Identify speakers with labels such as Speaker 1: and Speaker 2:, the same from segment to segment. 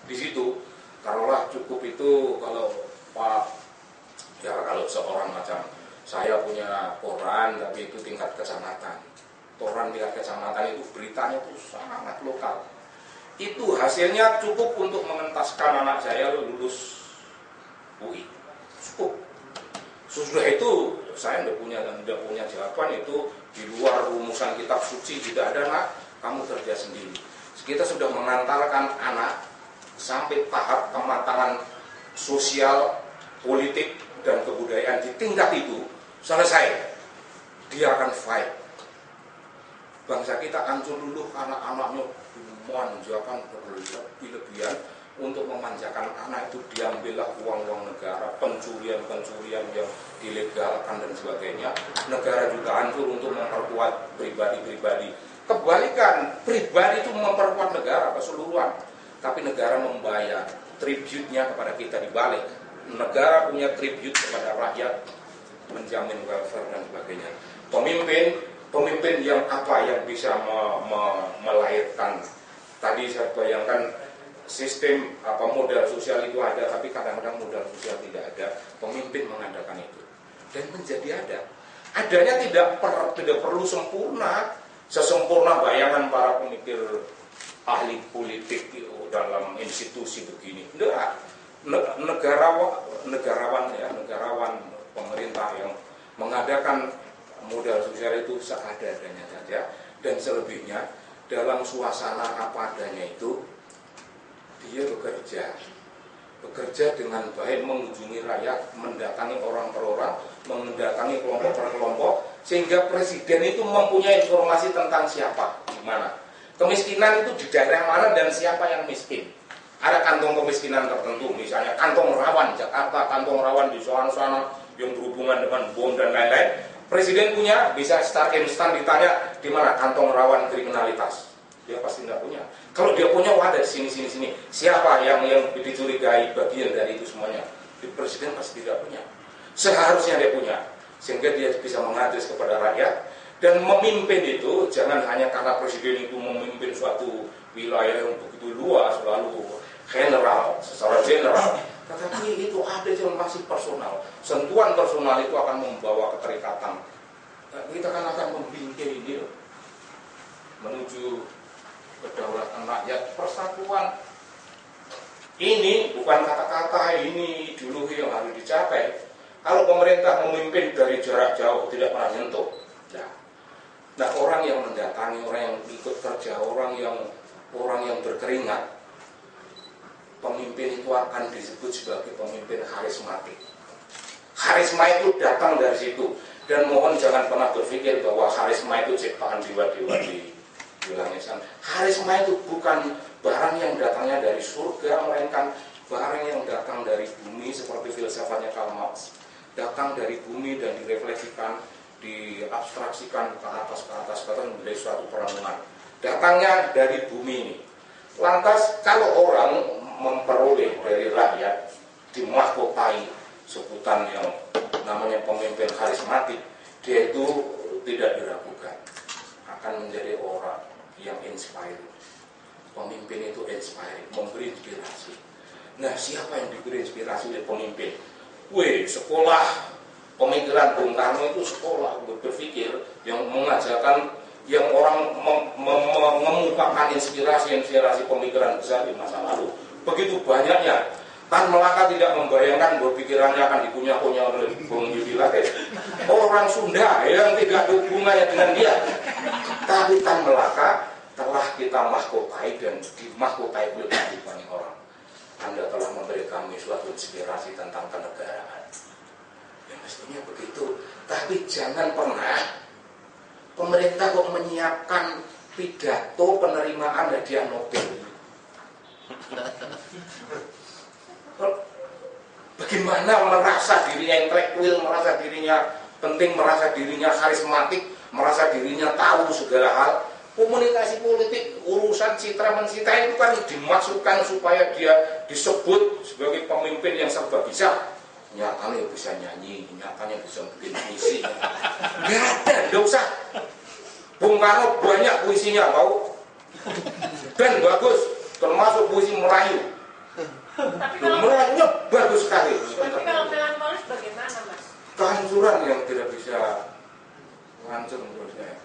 Speaker 1: Di situ taruhlah cukup itu kalau Pak, ya kalau seorang macam saya punya koran tapi itu tingkat kecamatan. Koran tingkat kecamatan itu beritanya itu sangat lokal. Itu hasilnya cukup untuk mengentaskan anak saya lulus UI. Cukup. Sudah itu saya tidak punya jawaban, itu di luar rumusan kitab suci, tidak ada. Nak, kamu kerja sendiri. Kita sudah mengantarkan anak sampai tahap kematangan sosial, politik, dan kebudayaan di tingkat itu selesai. Dia akan fight. Bangsa kita hancur dulu karena anaknya memanjakan berlebihan untuk memanjakan anak itu, diambillah uang-uang negara, pencurian-pencurian yang dilegalkan dan sebagainya. Negara juga hancur untuk memperkuat pribadi-pribadi. Kebalikan, pribadi itu memperkuat negara keseluruhan, tapi negara membayar tribute-nya kepada kita dibalik. Negara punya tribute kepada rakyat, menjamin welfare dan sebagainya. Pemimpin yang apa yang bisa melahirkan. Tadi saya bayangkan sistem modal sosial itu ada, tapi kadang-kadang modal sosial tidak ada. Pemimpin mengadakan itu dan menjadi ada. Adanya tidak perlu sempurna, sesempurna bayangan para pemikir ahli politik dalam institusi begini. Enggak. Negarawan pemerintah yang mengadakan modal sosial itu seadanya saja, dan selebihnya dalam suasana apa adanya itu dia bekerja dengan baik, mengunjungi rakyat, mendatangi orang per orang, mendatangi kelompok per kelompok, sehingga presiden itu mempunyai informasi tentang siapa, di mana. Kemiskinan itu di daerah mana dan siapa yang miskin. Ada kantong kemiskinan tertentu, misalnya kantong rawan Jakarta, kantong rawan di sana-sana yang berhubungan dengan bom dan lain-lain. Presiden punya, bisa start instan ditanya di mana kantong rawan kriminalitas. Dia pasti tidak punya. Kalau dia punya, ada di sini. Siapa yang dicurigai bagian dari itu semuanya? Di presiden pasti tidak punya. Seharusnya dia punya, sehingga dia bisa mengadres kepada rakyat. Dan memimpin itu jangan hanya karena presiden itu memimpin suatu wilayah yang begitu luas, lalu general, secara general. Tetapi itu ada yang masih personal. Sentuhan personal itu akan membawa keterikatan. Kita akan membingkai ini loh, menuju kedaulatan rakyat, persatuan. Ini bukan kata-kata, ini ideologi yang harus dicapai. Kalau pemerintah memimpin dari jarak jauh, tidak pernah nyentuh. Nah, orang yang mendatangi, orang yang ikut kerja, orang yang berkeringat, pemimpin itu akan disebut sebagai pemimpin karismatik. Karisma itu datang dari situ. Dan mohon jangan pernah berpikir bahwa karisma itu ciptaan dewa-dewa di langit sana. Karisma itu bukan barang yang datangnya dari surga, melainkan barang yang datang dari bumi, seperti filsafatnya Karl Marx. Datang dari bumi dan direfleksikan, diabstraksikan ke atas menjadi suatu perenungan. Datangnya dari bumi ini. Lantas kalau orang memperoleh dari rakyat, dimahkotai sebutan yang namanya pemimpin karismatik, dia itu tidak diragukan akan menjadi orang yang inspiring. Pemimpin itu inspiring, memberi inspirasi. Nah, siapa yang diberi inspirasi oleh pemimpin? Sekolah pemikiran Bung Karno itu sekolah berpikir yang mengajarkan, yang orang mengemukakan inspirasi pemikiran besar di masa lalu. Begitu banyaknya. Tan Melaka tidak membayangkan bahwa pikirannya akan dikunyah-kunyah oleh Bung Yudi Latif, orang Sunda yang tidak ada hubungannya dengan dia. Tapi Tan Melaka telah kita mahkotai dan dimahkotai oleh banyak orang. Anda telah memberi kami suatu inspirasi tentang kenegaraan. Ya mestinya begitu. Tapi jangan pernah pemerintah kok menyiapkan pidato penerimaan hadiah Nobel. Bagaimana merasa dirinya intelektual, merasa dirinya penting, merasa dirinya karismatik, merasa dirinya tahu segala hal. Komunikasi politik, urusan citra-mencitra itu kan dimasukkan supaya dia disebut sebagai pemimpin yang serba bisa. Nyatanya bisa nyanyi, nyatanya bisa bikin puisi. Nggak ada, nggak usah. Bung Karno banyak puisinya, tahu? Dan bagus, termasuk puisi Melayu.
Speaker 2: Tapi kalau
Speaker 1: Semuanya bagus sekali.
Speaker 2: Tapi kalau melankolis bagaimana, Mas?
Speaker 1: Kehancuran yang tidak bisa hancur menurut saya.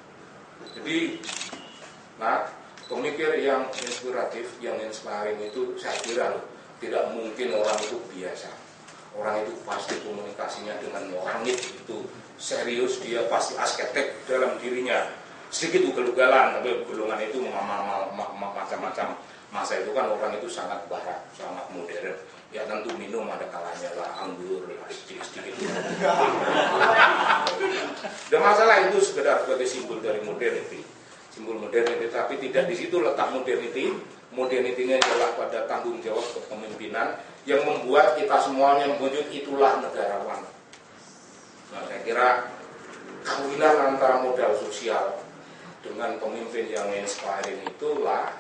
Speaker 1: Jadi, pemikir yang inspiratif, yang inspiring itu saya kira tidak mungkin orang itu biasa. Orang itu pasti komunikasinya dengan langit itu serius, dia pasti asketek dalam dirinya. Sedikit ugal-ugalan, tapi ugal-ugalan itu macam-macam. Masa itu kan orang itu sangat barat, sangat modern. Ya tentu minum ada kalanya lah, anggur lah, sedikit-sedikit. Dan masalah itu sekedar sebagai simbol dari modernity. Simbol modernity, tapi tidak di situ letak modernity. Modernity-nya adalah pada tanggung jawab kepemimpinan yang membuat kita semuanya mewujud itulah negarawan. Nah, saya kira kawinan antara modal sosial dengan pemimpin yang inspiring itulah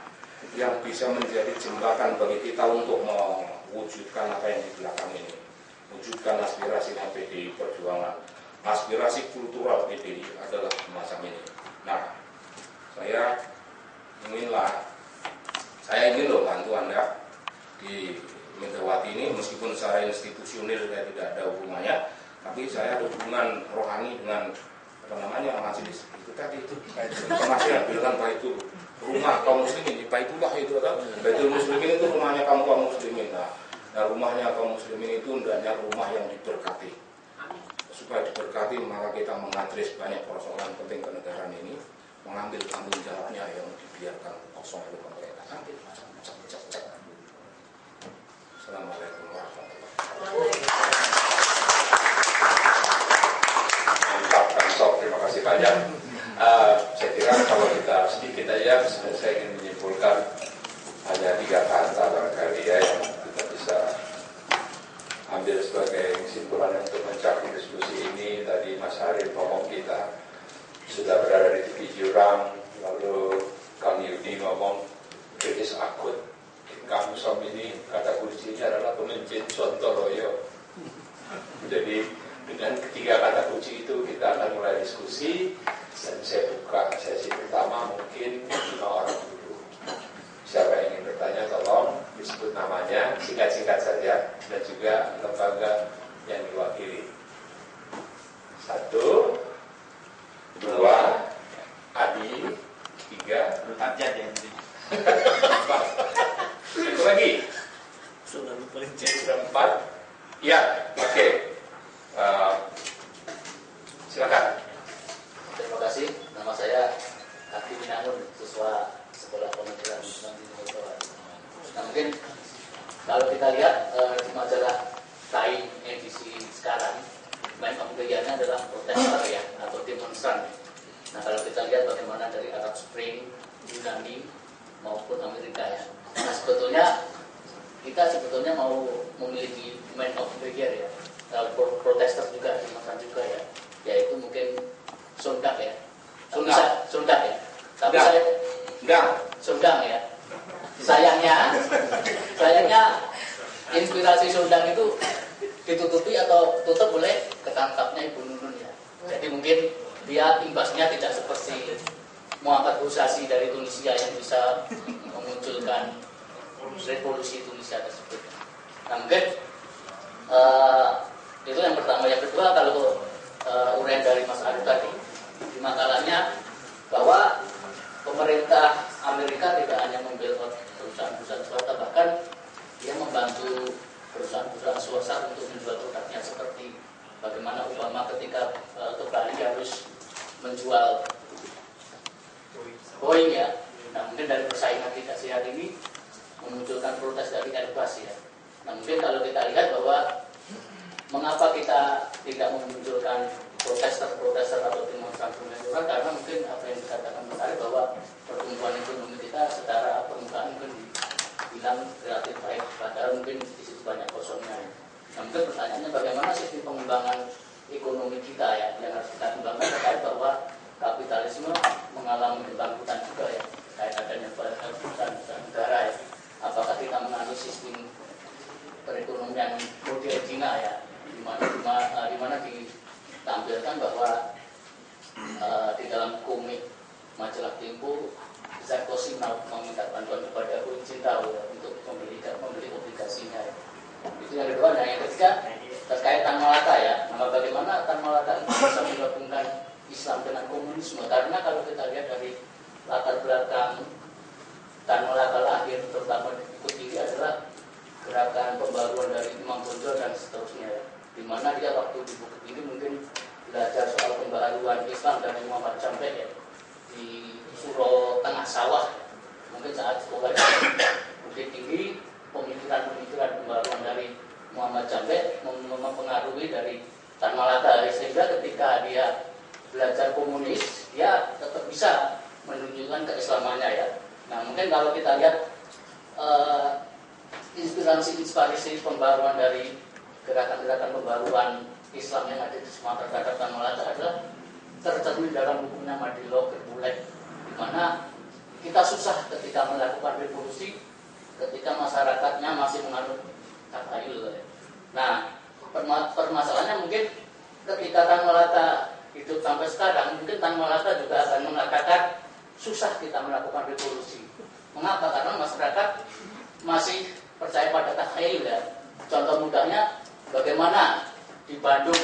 Speaker 1: yang bisa menjadi jembatan bagi kita untuk mewujudkan apa yang di belakang ini, wujudkan aspirasi PDI Perjuangan. Aspirasi kultural PDI adalah semacam ini. Nah, saya ingin bantu Anda di Megawati ini, meskipun secara institusional saya tidak ada hubungannya, tapi saya ada hubungan rohani dengan majelis itu tadi itu penasihat bilang Baitul rumah kaum muslimin, Baitullah itu kan Baitul muslimin itu rumahnya kaum muslimin. Nah, rumahnya kaum muslimin itu hendaknya rumah yang diberkati. Supaya diberkati maka kita mengadres banyak persoalan penting kenegaraan ini, mengambil tanggung jawabnya yang dibiarkan kosong oleh pemerintah. Ambil cek. Assalamualaikum warahmatullahi wabarakatuh.
Speaker 3: Mantap, terima kasih banyak. Saya kira kalau kita sedikit aja, saya ingin menyimpulkan hanya 3 kata barangkali ya yang kita bisa ambil sebagai kesimpulan untuk mencapai diskusi ini. Tadi Mas Arif ngomong kita sudah berada di tepi jurang, lalu Kang Yudi ngomong krisis akut. Kamu som ini kata kuncinya adalah pemimpin Sontoloyo. Jadi dengan ketiga kata kunci itu kita akan mulai diskusi dan saya buka sesi pertama mungkin 5 orang dulu. Siapa yang ingin bertanya tolong disebut namanya singkat-singkat saja dan juga lembaga yang diwakili. 1, 2, Adi, 3,
Speaker 4: Abjad ya.
Speaker 3: Satu lagi.
Speaker 4: Sudah lupa
Speaker 3: 4. Ya, oke. Silakan.
Speaker 5: Terima kasih. Nama saya Hati Minangun, siswa Sekolah Pemikiran Islam di Jawa. Nah, mungkin kalau kita lihat di majalah Time edisi sekarang, main pembeliannya adalah protester ya atau demonstran. Nah, kalau kita lihat bagaimana dari Arab Spring, Yunani maupun Amerika ya. Nah, kita mau memiliki main of the year ya. Protester juga, demonstran juga ya. Yaitu mungkin Sondag ya. Sondag ya. Tapi Sondag ya. Sayangnya inspirasi Sondag itu ditutupi atau tutup oleh ketangkapnya Ibu Nunun ya. Jadi mungkin dia imbasnya tidak seperti Muhammad Bouazizi dari Tunisia yang bisa memunculkan revolusi Tunisia tersebut. Nah, mungkin itu yang pertama. Yang kedua, kalau uraian dari Mas Arif tadi di makalahnya bahwa pemerintah Amerika tidak hanya membailout perusahaan-perusahaan swasta, bahkan dia membantu perusahaan-perusahaan swasta untuk menjual produknya, seperti bagaimana Obama ketika ke Bali harus menjual Boeing ya. Nah, mungkin dari persaingan tidak sehat ini memunculkan protes dari Airbus ya. Nah, mungkin kalau kita lihat bahwa mengapa kita tidak memunculkan protester atau demonstran karena mungkin apa yang dikatakan Mas Arif bahwa pertumbuhan ekonomi kita secara permukaan mungkin dibilang relatif baik, padahal mungkin di situ banyak kosongnya. Nah, mungkin pertanyaannya bagaimana sistem pengembangan ekonomi kita ya yang harus kita kembangkan terkait bahwa kapitalisme mengalami kebangkitan juga ya terkait adanya perusahaan negara ya. Apakah kita menganut sistem perekonomian model Cina ya, di mana ditampilkan bahwa di dalam komik majalah Tempo Sarkozy meminta bantuan kepada Hu Jintao ya, untuk membeli obligasinya ya. Itu yang kedua. Dan yang ketiga terkait Tan Malaka ya. Nah, bagaimana Tan Malaka itu bisa menggabungkan Islam dengan komunisme? Karena kalau kita lihat dari latar belakang Tan Malaka lahir, terutama ikut ini adalah gerakan pembaruan dari Imam Bonjol dan seterusnya ya. Di mana dia waktu di Bukit Tinggi mungkin belajar soal pembaruan Islam dari Muhammad Jambe ya, di Suro Tengah Sawah. Mungkin saat sekolah di Bukit Tinggi, pemikiran-pemikiran pembaruan dari Muhammad Jambe mempengaruhi dari Tan Malaka, sehingga ketika dia belajar komunis, dia tetap bisa menunjukkan keislamannya ya. Nah mungkin kalau kita lihat inspirasi pembaruan dari gerakan-gerakan pembaruan Islam yang ada di Sumatera terhadap Tan Malaka adalah tercermin dalam bukunya Madilo Gerbulek, di mana kita susah ketika melakukan revolusi ketika masyarakatnya masih menganut takhayul. Nah, permasalahannya mungkin ketika Tan Malaka hidup sampai sekarang, mungkin Tan Malaka juga akan mengatakan susah kita melakukan revolusi. Mengapa? Karena masyarakat masih percaya pada takhayul ya. Contoh mudahnya, bagaimana di Bandung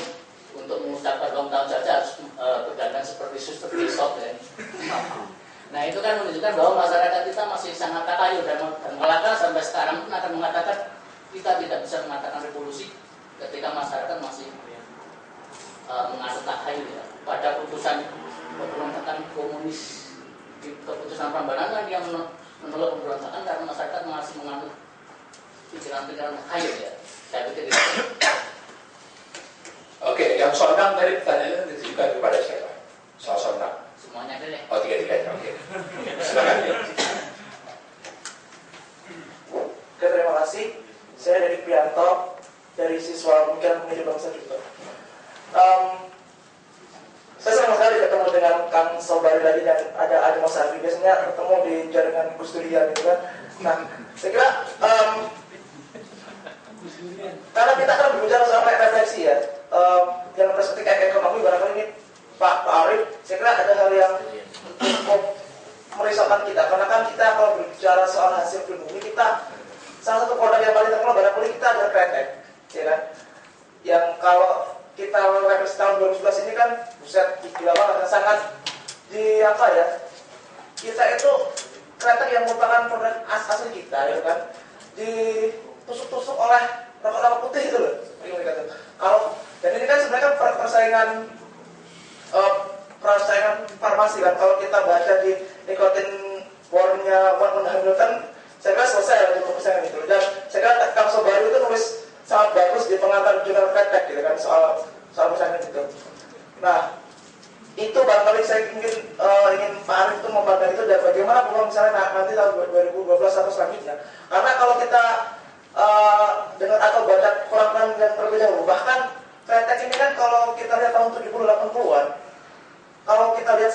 Speaker 5: untuk mengucapkan ulang tahun saja harus berdandan seperti suster besok ya. Nah itu kan menunjukkan bahwa masyarakat kita masih sangat takhayul, dan Malaka sampai sekarang pun akan mengatakan kita tidak bisa mengatakan revolusi ketika masyarakat masih menganut takhayul ya. Pada putusan pemberontakan komunis di keputusan Prambanan kan dia menolak pemberontakan karena masyarakat masih menganut pikiran-pikiran takhayul ya. Saya pikir itu.
Speaker 3: Oke, yang Sondang tadi pertanyaannya ditujukan kepada siapa? Soal Sondang.
Speaker 5: Semuanya ada deh.
Speaker 3: Oh, tiga-tiganya, oke. Silakan ya.
Speaker 4: Oke, terima kasih. Saya Dedik Prianto dari siswa Pemikiran Pendidik Bangsa juga. Saya senang sekali ketemu dengan Kang Sobari tadi dan ada Mas Arfi. Biasanya ketemu di jaringan Gus Durian gitu kan. Nah, saya kira karena kita kan berbicara soal refleksi ya, dalam perspektif ekonomi barangkali ini Pak Arif, saya kira ada hal yang cukup merisaukan kita, karena kan kita kalau berbicara soal hasil pribumi kita, salah satu produk yang paling terkenal barangkali kita adalah kretek, ya kan? Yang kalau kita refleksi tahun 2011 ini kan, buset, gila banget, sangat di apa ya? Kita itu kretek yang merupakan produk asli kita, ya kan? Ditusuk-tusuk oleh rokok-rokok putih itu loh. Kalau dan ini kan sebenarnya kan persaingan farmasi kan. Kalau kita baca di nikotin warnya Warren Hamilton, saya kira selesai untuk persaingan itu. Dan saya kira Kang Sobari itu nulis sangat bagus di pengantar jurnal kretek gitu kan soal persaingan itu. Nah, itu barangkali saya mungkin ingin Pak Arif itu memandang itu dan bagaimana peluang misalnya nanti tahun 2012 atau selanjutnya. Karena kalau kita dengan atau baca Quran yang terlebih dahulu, bahkan kretek ini kan kalau kita lihat tahun 70-80-an, kalau kita lihat